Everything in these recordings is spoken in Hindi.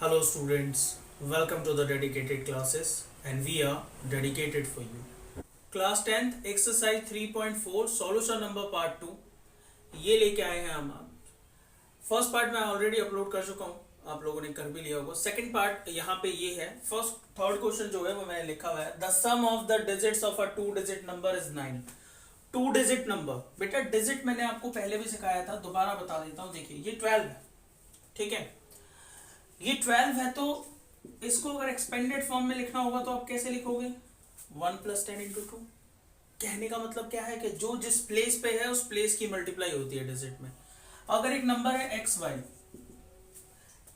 Hello students, welcome to the dedicated classes and we are dedicated for you. Class 10th exercise 3.4 solution number part 2 ये लेके आए हैं हम फर्स्ट पार्ट मैं ऑलरेडी अपलोड कर चुका हूँ, आप लोगों ने कर भी लिया होगा। सेकंड पार्ट यहाँ पे ये है। फर्स्ट थर्ड क्वेश्चन जो है वो मैंने लिखा हुआ है the sum of the digits of a 2 digit number is 9। 2 digit number, बेटा डिजिट मैंने आपको पहले भी सिखाया था, दोबारा बता देता हूँ। देखिए ये 12 है, ठीक है, ये 12 है तो इसको अगर एक्सपेंडेड फॉर्म में लिखना होगा तो आप कैसे लिखोगे 1 + 10 × 2। कहने का मतलब क्या है कि जो जिस प्लेस पे है उस प्लेस की मल्टीप्लाई होती है डिजिट में। अगर एक नंबर है x y,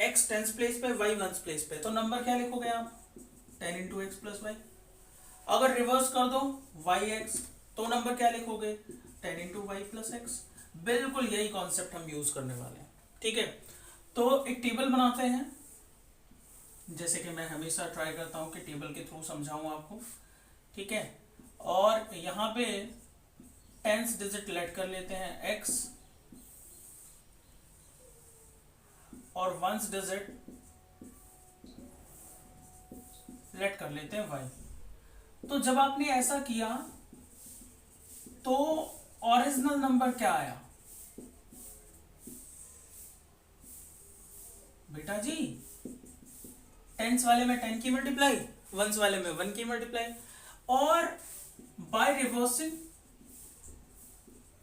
x tens place पे वाई वंस प्लेस पे, तो नंबर क्या लिखोगे आप 10 × x + y। अगर रिवर्स कर दो वाई एक्स तो नंबर क्या लिखोगे 10 × y + x। बिल्कुल यही कॉन्सेप्ट हम यूज करने वाले हैं, ठीक है। तो एक टेबल बनाते हैं, जैसे कि मैं हमेशा ट्राई करता हूं कि टेबल के थ्रू समझाऊं आपको, ठीक है। और यहां पे टेंस डिजिट लेट कर लेते हैं x और वंस डिजिट लेट कर लेते हैं y। तो जब आपने ऐसा किया तो ओरिजिनल नंबर क्या आया बेटा जी, टेंस वाले में 10 की मल्टीप्लाई, वंस वाले में 1 की मल्टीप्लाई। और बाय रिवर्सिंग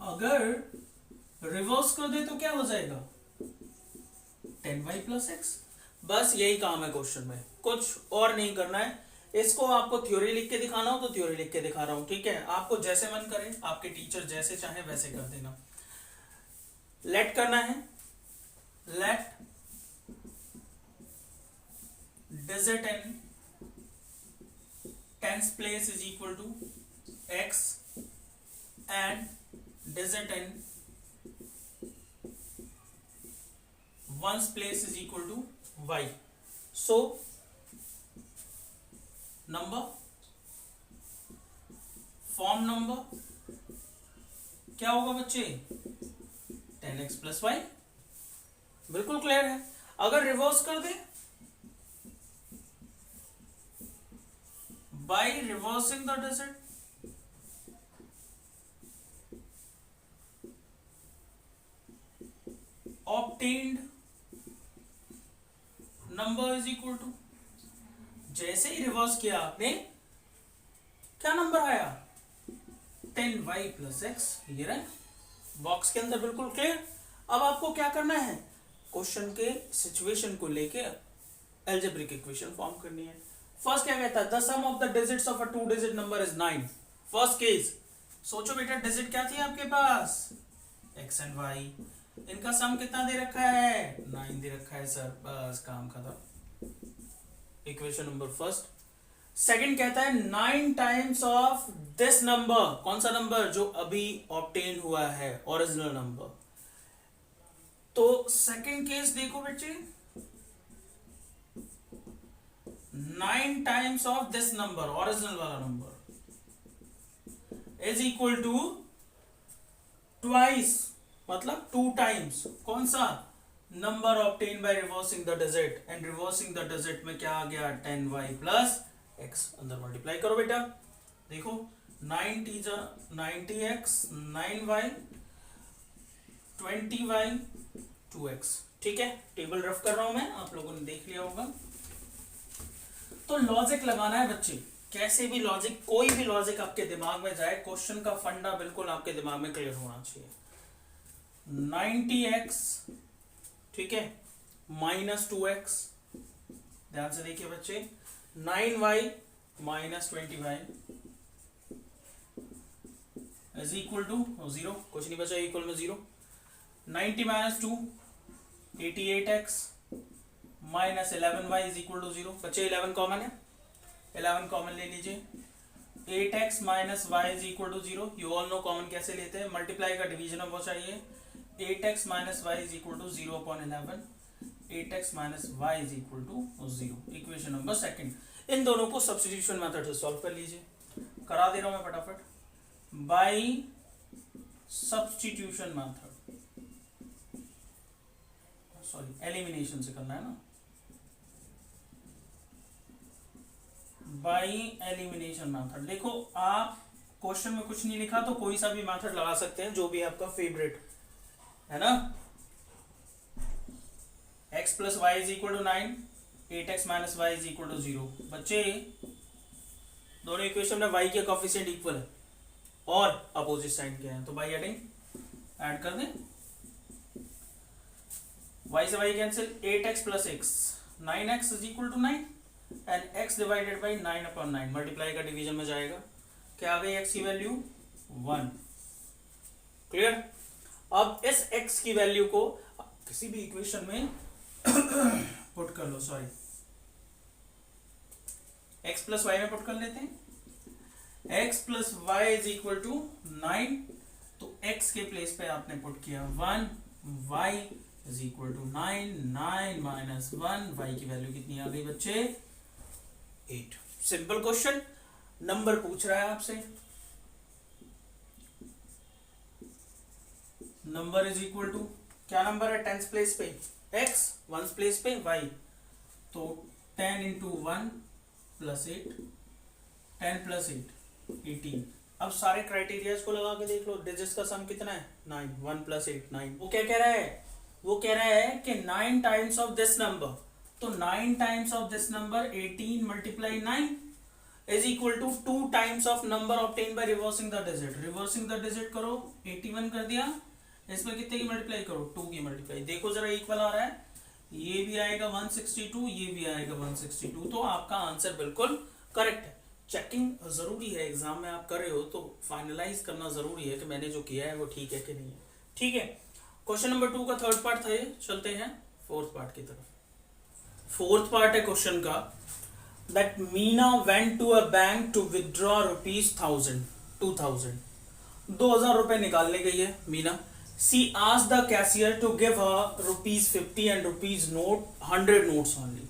अगर रिवर्स कर दे तो क्या हो जाएगा 10y + x। बस यही काम है क्वेश्चन में, कुछ और नहीं करना है। इसको आपको थ्योरी लिख के दिखाना हो तो थ्योरी लिख के दिखा रहा हूं, ठीक है। आपको जैसे मन करे, आपके टीचर जैसे चाहे वैसे कर देना। लेट करना है, late digit in tens place is equal to x and digit in ones place is equal to y। so number form number क्या होगा बच्चे 10x + y। बिल्कुल क्लियर है। अगर रिवर्स कर दे by reversing the digit obtained number is equal to, जैसे ही रिवर्स किया आपने क्या नंबर आया 10y + x। ये रहा बॉक्स के अंदर, बिल्कुल क्लियर। अब आपको क्या करना है, क्वेश्चन के सिचुएशन को लेके अलजेब्रिक इक्वेशन फॉर्म करनी है। फर्स्ट क्या कहता है the sum of the digits of a 2 digit number is 9। First case, सोचो बेटा डिजिट क्या थी आपके पास x एंड y, इनका सम कितना दे रखा है 9 दे रखा है सर, बस काम खत्म। Equation number first. सेकंड कहता है 9 टाइम्स ऑफ दिस नंबर, कौन सा नंबर जो अभी ऑब्टेन हुआ है ओरिजिनल नंबर। तो सेकंड केस देखो बच्चे 9 times of this number, original वाला number, is equal to twice, मतलब 2 टाइम्स कौन सा number obtain by reversing the digit. And reversing the digit में क्या आ गया 10y + x। अंदर मल्टीप्लाई करो बेटा, देखो 90x 9y 20y 2x, ठीक है। टेबल रफ कर रहा हूं मैं, आप लोगों ने देख लिया होगा। तो लॉजिक लगाना है बच्चे, कैसे भी लॉजिक, कोई भी लॉजिक आपके दिमाग में जाए, क्वेश्चन का फंडा बिल्कुल आपके दिमाग में क्लियर होना चाहिए। 90x, ठीक है, -2x, ध्यान से देखिए बच्चे, 9y - 20y is equal to 0, कुछ नहीं बचा, इक्वल में 0। 90 - 2 88x -11y is equal to 0। बच्चे 11 कॉमन है, 11 कॉमन ले लीजिए। 8x - y is equal to 0। You all know common कैसे लेते हैं, मल्टीप्लाई का डिवीजन अब वो चाहिए। 8x - y is equal to 0/11, 8x - y is equal to 0। Equation number second. इन दोनों को सब्स्टिट्यूशन मेथड से सॉल्व कर लीजिए, करा दे रहा हूं मैं फटाफट। By substitution method, sorry elimination से करना है ना, बाई एलिमिनेशन मेथड। देखो आप क्वेश्चन में कुछ नहीं लिखा तो कोई सा भी मेथड लगा सकते हैं, जो भी आपका फेवरेट है ना। x plus y is equal to 9, 8x minus y is equal to 0। बच्चे दोनों इक्वेशन में y के कोफिशिएंट इक्वल है और अपोजिट साइड के हैं, तो बाई एडिंग ऐड कर दें। y से y cancel, 8x plus x, 9x is equal to 9 and x divided by 9/9 multiply का डिवीजन में जाएगा। क्या आ गई x की वैल्यू 1। क्लियर। अब इस x की वैल्यू को किसी भी इक्वेशन में पुट कर लो, सॉरी x प्लस वाई में पुट कर लेते हैं। x plus y is equal to 9, तो x के प्लेस पे आपने पुट किया 1, y is equal to 9, 9 minus 1, y की वैल्यू कितनी आ गई बच्चे 8। Simple question. नंबर पूछ रहा है आपसे, नंबर इज इक्वल टू क्या नंबर है 10th प्लेस पे x, 1st प्लेस पे y, तो 10 इंटू 1 प्लस 8, 10 प्लस 8 18। अब सारे क्राइटेरिया को लगा के देख लो, डिजिट्स का सम कितना है 9, 1 प्लस 8 9। वो क्या कह रहा है, वो कह रहा है कि 9 टाइम्स ऑफ दिस नंबर, तो 9 times of this number 18 multiply 9 is equal to 2 times of number obtain by reversing the digit. Reversing the digit करो, 81 कर दिया, इसमें कितने की मल्टीप्लाई करो 2 की मल्टीप्लाई। देखो जरा इक्वल आ रहा है, ये भी आएगा 162, ये भी आएगा 162, तो आपका आंसर बिल्कुल करेक्ट है। चेकिंग जरूरी है, एग्जाम में आप कर रहे हो तो फाइनलाइज करना जरूरी है कि मैंने जो किया है वो ठीक है कि नहीं है। ठीक है, क्वेश्चन नंबर 2 का थर्ड पार्ट था ये, चलते हैं फोर्थ पार्ट की तरफ। फोर्थ पार्ट है क्वेश्चन का, that Meena went to a bank to withdraw ₹2000 2000 निकालने गई है Meena. She asked the cashier to give her ₹50 and ₹100 notes only।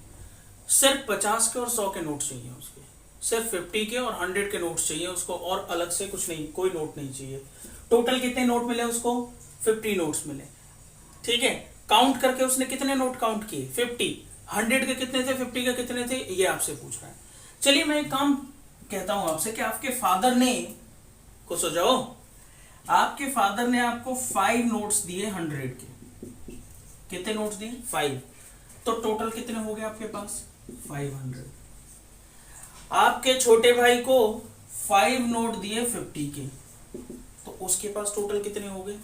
सिर्फ 50 के और 100 के नोट चाहिए उसके, सिर्फ 50 के और 100 के नोट चाहिए उसको, और अलग से कुछ नहीं, कोई नोट नहीं चाहिए। टोटल कितने नोट मिले उसको 50 नोट्स मिले। ठीक है, काउंट करके उसने कितने नोट काउंट किए 50, 100 के कितने थे 50 के कितने थे, ये आपसे पूछ रहा है। चलिए मैं एक काम कहता हूं आपसे कि आपके फादर ने, खुश हो जाओ, आपके फादर ने आपको 5 नोट्स दिए 100 के। कितने नोट्स दिए 5, तो टोटल कितने हो गए आपके पास 500। आपके छोटे भाई को 5 नोट दिए 50 के, तो उसके पास टोटल कितने हो गए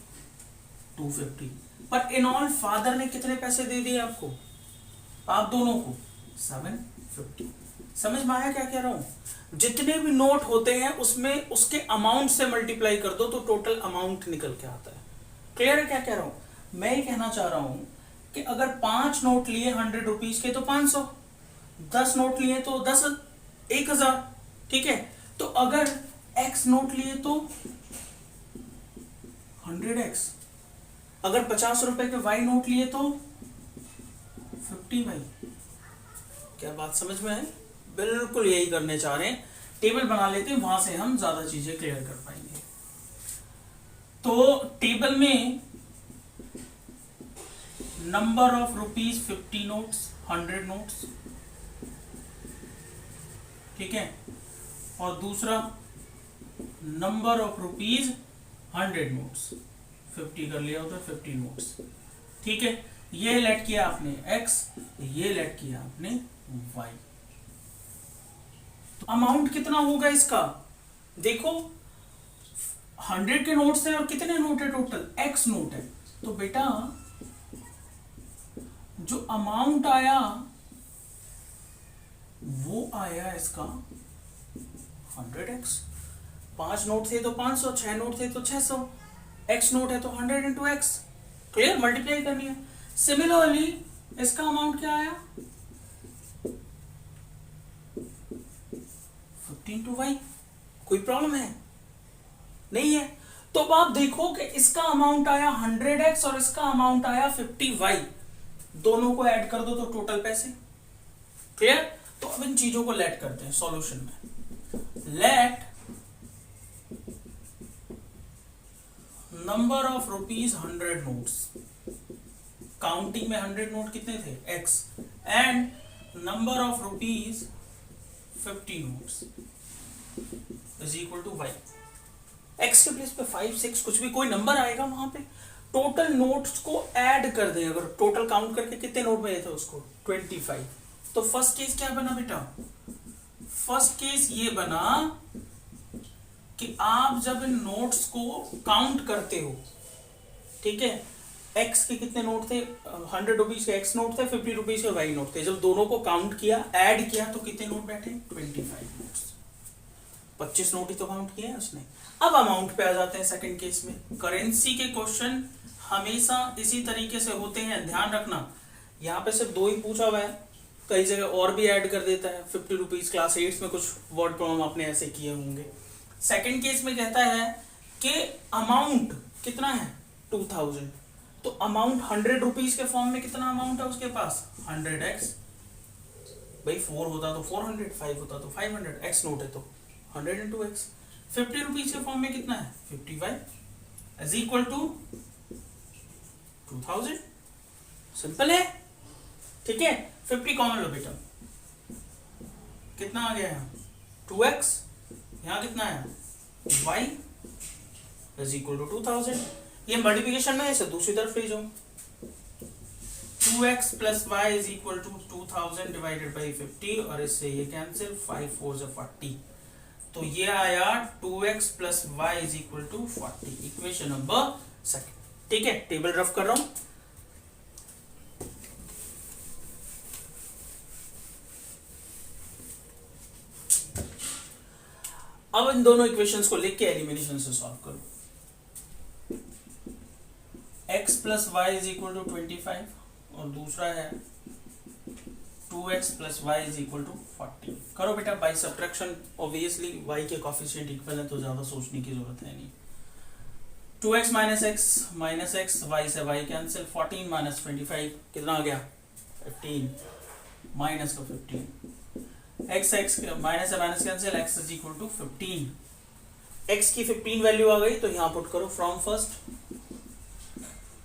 250। पर इन ऑल फादर ने कितने पैसे दे दिए आपको, आप दोनों को 750। समझ में आया क्या कह रहा हूं। जितने भी नोट होते हैं उसमें उसके अमाउंट से मल्टीप्लाई कर दो तो टोटल अमाउंट निकल के आता है। क्लियर है क्या कह रहा हूं। मैं ये कहना चाह रहा हूं कि अगर 5 नोट लिए 100 रुपीज के तो 500, 10 नोट लिए तो 1000। ठीक है, तो अगर x नोट लिए तो 100x, अगर 50 रुपए के y नोट लिए तो 50y। क्या बात समझ में है। बिल्कुल यही करने चाह रहे हैं, टेबल बना लेते हैं, वहां से हम ज्यादा चीजें क्लियर कर पाएंगे। तो टेबल में नंबर ऑफ ₹50 नोट्स, 100 नोट्स, ठीक है, और दूसरा नंबर ऑफ ₹100 नोट्स, 50 कर लिया उधर 50 नोट्स। ठीक है, ये लेट किया आपने x, ये लेट किया आपने y। तो अमाउंट कितना होगा इसका, देखो 100 के नोट्स हैं और कितने नोट है टोटल x नोट है, तो बेटा जो अमाउंट आया वो आया इसका 100x। 5 नोट थे तो 500, 6 नोट थे तो 600, x नोट है तो 100 इंटू एक्स। क्लियर, मल्टीप्लाई करनी है। सिमिलरली इसका अमाउंट क्या आया 15 टू y। कोई प्रॉब्लम है नहीं है। तो अब आप देखो कि इसका अमाउंट आया 100x और इसका अमाउंट आया 50y, दोनों को ऐड कर दो तो टोटल पैसे। क्लियर, तो अब इन चीजों को लेट करते हैं सॉल्यूशन में। Let number of ₹100 notes, counting में 100 नोट कितने थे x, and number of 50 notes is equal to y. X के प्लेस पे 5 6 कुछ भी कोई नंबर आएगा वहां पे, टोटल नोट्स को ऐड कर दें। अगर टोटल काउंट करके कितने नोट मिले थे उसको 25। तो फर्स्ट केस क्या बना बेटा, फर्स्ट केस ये बना कि आप जब इन नोट्स को काउंट करते हो, ठीक है, एक्स के कितने नोट थे, 100 रुपीज के एक्स नोट थे, 50 रुपीज के वाई नोट थे, जब दोनों को काउंट किया ऐड किया तो कितने नोट बैठे 25 नोट्स। 25 नोट ही तो काउंट किए हैं उसने। अब अमाउंट पे आ जाते हैं सेकंड केस में। करेंसी के क्वेश्चन हमेशा इसी तरीके से होते हैं, ध्यान रखना। यहाँ पे सिर्फ 2 ही पूछा हुआ है, कई जगह और भी ऐड कर देता है। 50 रुपीज क्लास 8 में कुछ वर्ड प्रॉब्लम आपने ऐसे किए होंगे। सेकंड केस में कहता है कि अमाउंट कितना है 2000, तो अमाउंट 100 रुपीज के फॉर्म में कितना अमाउंट है उसके पास 100x। भाई 4 होता तो 400, 5 होता तो 500, x नोट है तो 100 into x। 50 रुपीज के फॉर्म में कितना है 55 इज इक्वल टू 2000। सिंपल है, ठीक है। 50 कॉमन लो बेटा, कितना आ गया यहाँ 2x, यहाँ कितना है y इज इक्वल टू 2000। ये मल्टीप्लिकेशन में ऐसे दूसरी तरफ ले जाओ, 2x plus y is equal to 2000 divided by 50, और इससे ये कैंसिल, 5 4 से 40, तो ये आया 2x plus y is equal to 40। Equation number second, ठीक है। टेबल रफ कर रहा हूं। अब इन दोनों इक्वेशंस को लिख के एलिमिनेशन से सॉल्व करो। x plus y is equal to 25 और दूसरा है 2x plus y is equal to 40। करो बेटा बाई सब्ट्रैक्शन, ऑब्वियसली y के कोफिशिएंट इक्वल है तो ज्यादा सोचने की जरूरत है नहीं। 2x माइनस x y से y कैंसिल, 14 माइनस 25 कितना आ गया 15, माइनस का 15, x माइनस से minus cancel, x is equal to 15। x की 15 वैल्यू आ गई तो यहां पुट करो फ्रॉम फर्स्ट।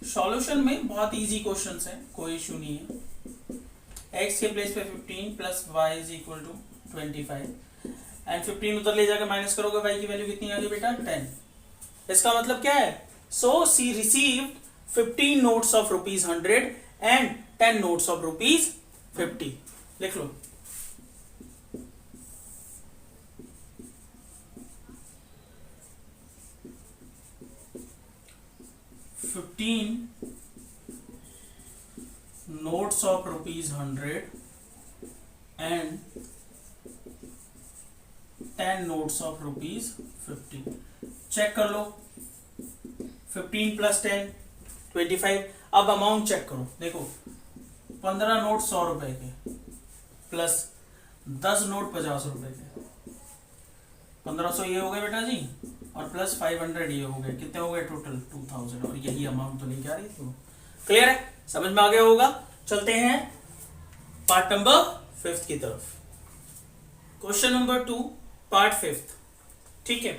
सॉल्यूशन में बहुत इजी क्वेश्चंस है, कोई इशू नहीं है। x के प्लेस पे 15 plus y is equal to 25 and 15 उधर ले जाकर माइनस करोगे, y की वैल्यू कितनी आ गई बेटा 10। इसका मतलब क्या है, so she received 15 notes of rupees 100 and 10 notes of rupees 50। लिख लो। Notes of rupees 100 and 10 notes of rupees 50। Check कर लो, 15 प्लस 10 25। अब अमाउंट चेक करो, देखो 15 नोट 100 रुपए के प्लस 10 नोट 50 रुपए के, 1500 ये हो गए बेटा जी, और प्लस 500 ये हो गए, कितने हो गए टोटल 2000, और यही अमाउंट तो लेके आ रही थी। क्लियर है, समझ में आ गया होगा। चलते हैं पार्ट नंबर 5 की तरफ। क्वेश्चन नंबर 2 पार्ट 5, ठीक है।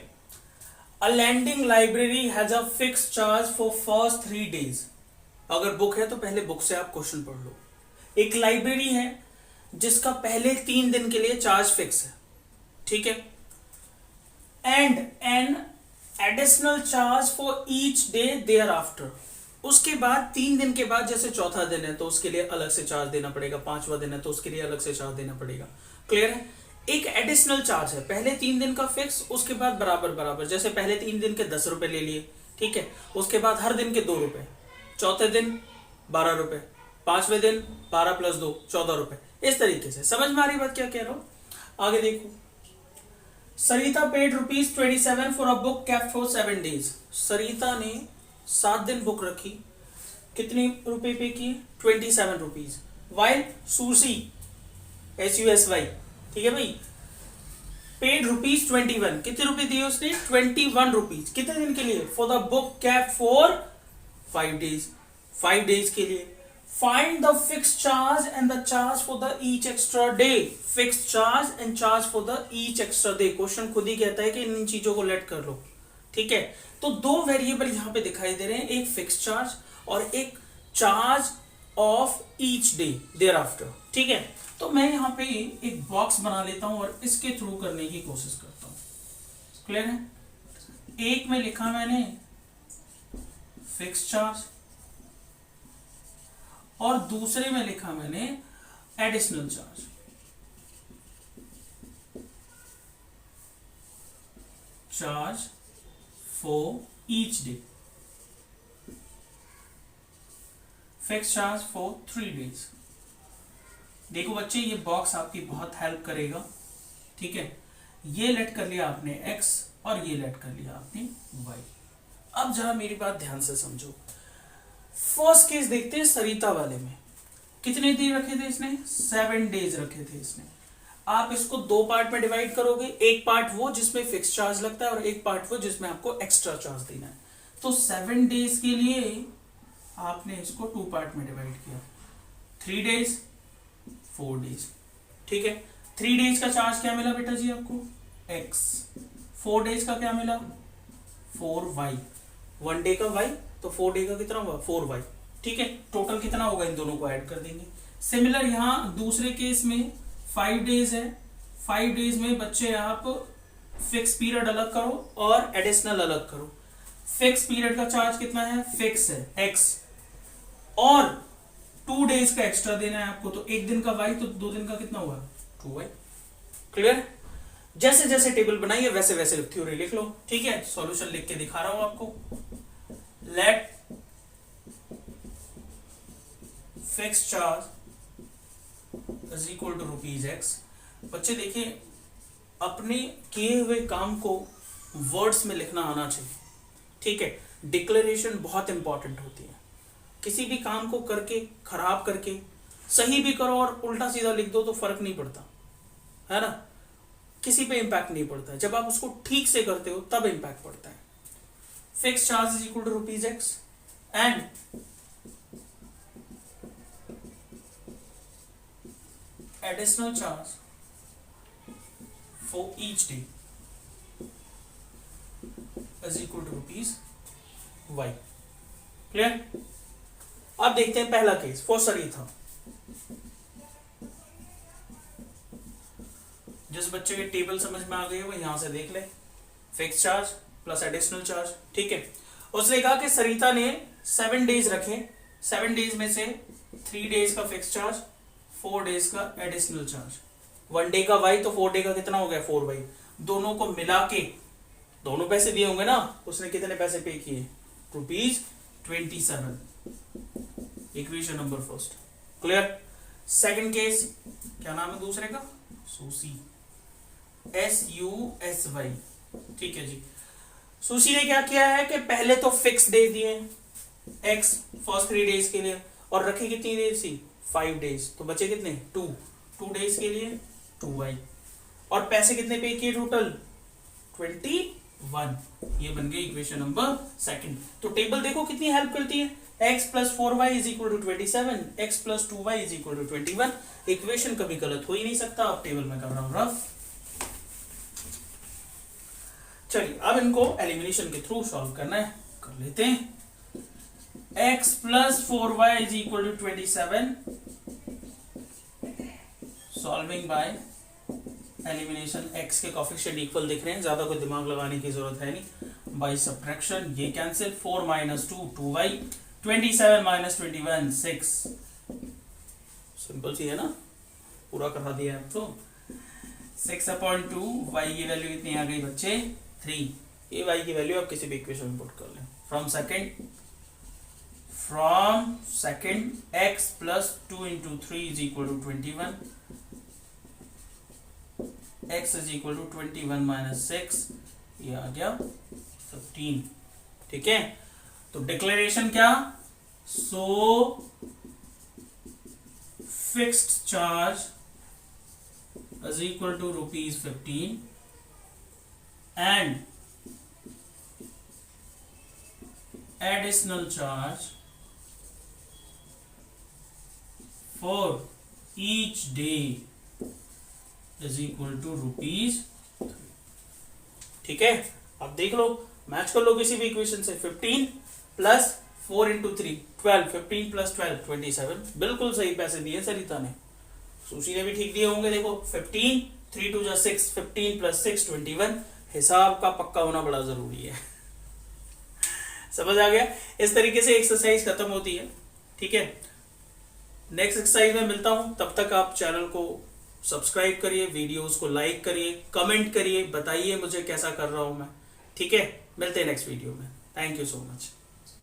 A lending library has a fix charge for first 3 days। अगर बुक है तो पहले बुक से आप क्वेश्चन पढ़ लो। एक लाइब्रेरी है जिसका पहले 3 दिन के लिए चार्ज फिक्स है, ठीक है, and an additional charge for each day thereafter. उसके बाद 3 दिन के बाद, जैसे चौथा दिन है तो उसके लिए अलग से चार्ज देना पड़ेगा, 5वां दिन है तो उसके लिए अलग से चार्ज देना पड़ेगा। क्लियर है, एक एडिशनल चार्ज है, पहले 3 दिन का फिक्स, उसके बाद बराबर बराबर, जैसे पहले 3 दिन के 10 रुपए ले लिए, ठीक है, उसके बाद हर दिन के 2 रुपए, चौथे दिन 12 रुपए, 5वें दिन 12 प्लस 2 14 रुपए, इस तरीके से। समझ में आ रही बात क्या कह रहा हूं। आगे देखो, Sarita paid ₹27 for a book kept for 7 days। Sarita ने 7 दिन बुक रखी, कितने रुपए पे किए 27 रुपीज। वाइल सुसी SUSY, ठीक है भाई, पेड ₹21, कितने रुपए दिए उसने 21 रुपीज, कितने दिन के लिए, for the book kept for 5 days, 5 days के लिए। Find the fix charge and the charge for the each extra day. Fix charge and charge for the each extra day. Question खुद ही कहता है कि इन चीजों को लेट कर लो, ठीक है। तो 2 वेरिएबल यहां पे दिखाई दे रहे हैं, एक फिक्स चार्ज और एक charge of each day thereafter. ठीक है, तो मैं यहाँ पे एक बॉक्स बना लेता हूं और इसके थ्रू करने की कोशिश करता हूं। क्लियर है? एक में लिखा मैंने फिक्स चार्ज और दूसरे में लिखा मैंने additional charge. Charge for each day, fix charge for 3 days। देखो बच्चे, ये बॉक्स आपकी बहुत हेल्प करेगा। ठीक है, ये लेट कर लिया आपने x और ये लेट कर लिया आपने y। अब जरा मेरी बात ध्यान से समझो। फर्स्ट केस देखते हैं सरिता वाले में। कितने दिन रखे थे इसने? 7 days रखे थे इसने। आप इसको 2 पार्ट में डिवाइड करोगे, एक पार्ट वो जिसमें फिक्स चार्ज लगता है और एक पार्ट वो जिसमें आपको एक्स्ट्रा चार्ज देना है। तो 7 days के लिए आपने इसको 2 पार्ट में डिवाइड किया, 3 days 4 days। ठीक है, 3 days का चार्ज क्या मिला बेटा जी आपको? x। 4 days का क्या मिला? 4y। 1 day का y, तो 4 day का कितना हुआ? 4y। ठीक है, टोटल कितना होगा? इन दोनों को ऐड कर देंगे। सिमिलर यहां दूसरे केस में 5 days है। 5 days में बच्चे आप फिक्स पीरियड अलग करो और एडिशनल अलग करो। फिक्स पीरियड का चार्ज कितना है? फिक्स है x, और 2 days का एक्स्ट्रा देना है आपको, तो 1 दिन का y, तो 2 दिन का कितना हुआ? 2y। क्लियर? जैसे जैसे टेबल बनाइए वैसे वैसे थ्योरी लिख लो। ठीक है, सॉल्यूशन लिख के दिखा रहा हूं आपको। Let fix charge is equal to ₹x। बच्चे देखिए, अपने किए हुए काम को वर्ड्स में लिखना आना चाहिए। ठीक है, डिक्लेरेशन बहुत इंपॉर्टेंट होती है। किसी भी काम को करके, खराब करके, सही भी करो और उल्टा सीधा लिख दो तो फर्क नहीं पड़ता, है ना? किसी पे इंपैक्ट नहीं पड़ता है। जब आप उसको ठीक से करते हो तब इंपैक्ट पड़ता है। Fix charge is equal to ₹x and additional charge for each day is equal to ₹y। Clear? अब देखते हैं पहला केस फॉर सरिता। जिस बच्चे के टेबल समझ में आ गई है वो यहां से देख ले। Fix charge plus additional charge. ठीक है, उसने कहा कि सरिता ने 7 days रखे, 7 days में से 3 days का फिक्स चार्ज, 4 days का एडिशनल चार्ज। 1 day का y, तो 4 day का कितना हो गया? 4y। दोनों को मिला के, दोनों पैसे दिए होंगे ना, उसने कितने पैसे पे किए? ₹27। Equation number first. Clear? Second case, क्या नाम है दूसरे का? सुसी, SUSY। ठीक है जी। सुशी ने क्या किया है कि पहले तो फिक्स दे दिए x फर्स्ट 3 days के लिए, और रखी कितनी डेज थी? 5 days। तो बचे कितने? 2 days के लिए 2y, और पैसे कितने पे किए टोटल? 21। ये बन गई इक्वेशन नंबर सेकंड। तो टेबल देखो कितनी हेल्प करती है। x plus 4y is equal to 27, x plus 2y is equal to 21। Equation कभी गलत हो ही नहीं सकता। अब टेबल में कर रहा हूं रफ। चलिए अब इनको एलिमिनेशन के थ्रू सॉल्व करना है, कर लेते हैं। x plus 4y is equal to 27, solving by elimination. x के कोफिशिएंट इक्वल दिख रहे हैं, ज्यादा कोई दिमाग लगाने की जरूरत है नहीं। बाय सब्ट्रैक्शन ये cancel, 4 minus 2 2y, 27 minus 21 6। Simple सी है ना, पूरा करा दिया है। तो 6/2 y की वैल्यू कितनी आ गई बच्चे? 3। ये y की वैल्यू आप किसी भी इक्वेशन में पुट कर लें। From second x plus 2 into 3 is equal to 21, x is equal to 21 minus 6, ये आ गया 15। ठीक है, तो डिक्लेरेशन क्या? सो fixed charge is equal to ₹15 and additional charge for each day is equal to ₹3। ठीक है, अब देख लो, मैच कर लो किसी भी इक्वेशन से। 15 प्लस 4 इंटू 3 12, 15 प्लस 12, 27। बिल्कुल सही पैसे दिए सरिता ने। सुशी ने भी ठीक दिए होंगे। देखो 15, 3 2 6, 15 प्लस 6, 21। हिसाब का पक्का होना बड़ा जरूरी है। समझ आ गया? इस तरीके से एक्सरसाइज खत्म होती है। ठीक है, नेक्स्ट एक्सरसाइज में मिलता हूं। तब तक आप चैनल को सब्सक्राइब करिए, वीडियोस को लाइक करिए, कमेंट करिए, बताइए मुझे कैसा कर रहा हूं मैं। ठीक है, मिलते हैं नेक्स्ट वीडियो में। Thank you so much.